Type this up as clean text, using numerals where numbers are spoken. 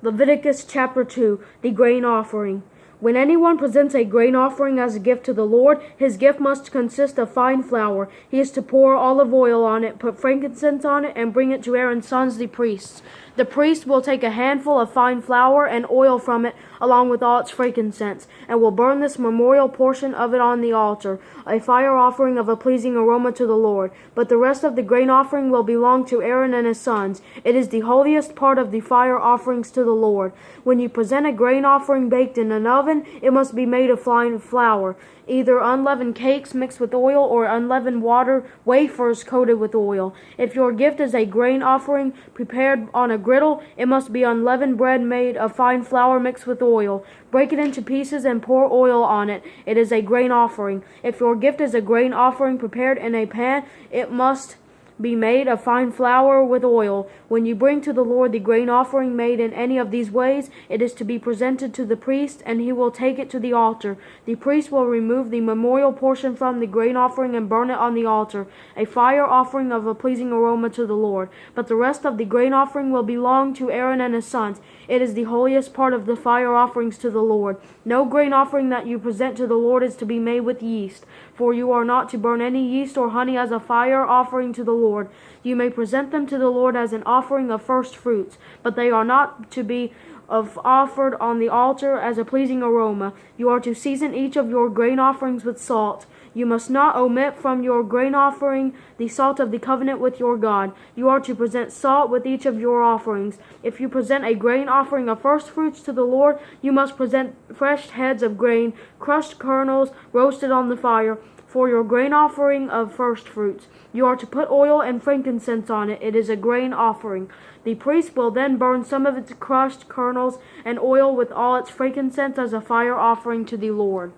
Leviticus Chapter 2, the grain offering. When anyone presents a grain offering as a gift to the Lord, his gift must consist of fine flour. He is to pour olive oil on it, put frankincense on it, and bring it to Aaron's sons, the priests. The priest will take a handful of fine flour and oil from it, along with all its frankincense, and will burn this memorial portion of it on the altar, a fire offering of a pleasing aroma to the Lord. But the rest of the grain offering will belong to Aaron and his sons. It is the holiest part of the fire offerings to the Lord. When you present a grain offering baked in an oven, it must be made of fine flour, either unleavened cakes mixed with oil or unleavened water wafers coated with oil. If your gift is a grain offering prepared on a griddle, it must be unleavened bread made of fine flour mixed with oil. Break it into pieces and pour oil on it. It is a grain offering. If your gift is a grain offering prepared in a pan, it must be made of fine flour with oil. When you bring to the Lord the grain offering made in any of these ways, it is to be presented to the priest, and he will take it to the altar. The priest will remove the memorial portion from the grain offering and burn it on the altar, a fire offering of a pleasing aroma to the Lord. But the rest of the grain offering will belong to Aaron and his sons. It is the holiest part of the fire offerings to the Lord. No grain offering that you present to the Lord is to be made with yeast, for you are not to burn any yeast or honey as a fire offering to the Lord. You may present them to the Lord as an offering of first fruits, but they are not to be offered on the altar as a pleasing aroma. You are to season each of your grain offerings with salt. You must not omit from your grain offering the salt of the covenant with your God. You are to present salt with each of your offerings. If you present a grain offering of first fruits to the Lord, you must present fresh heads of grain, crushed kernels, roasted on the fire, for your grain offering of first fruits. You are to put oil and frankincense on it. It is a grain offering. The priest will then burn some of its crushed kernels and oil with all its frankincense as a fire offering to the Lord.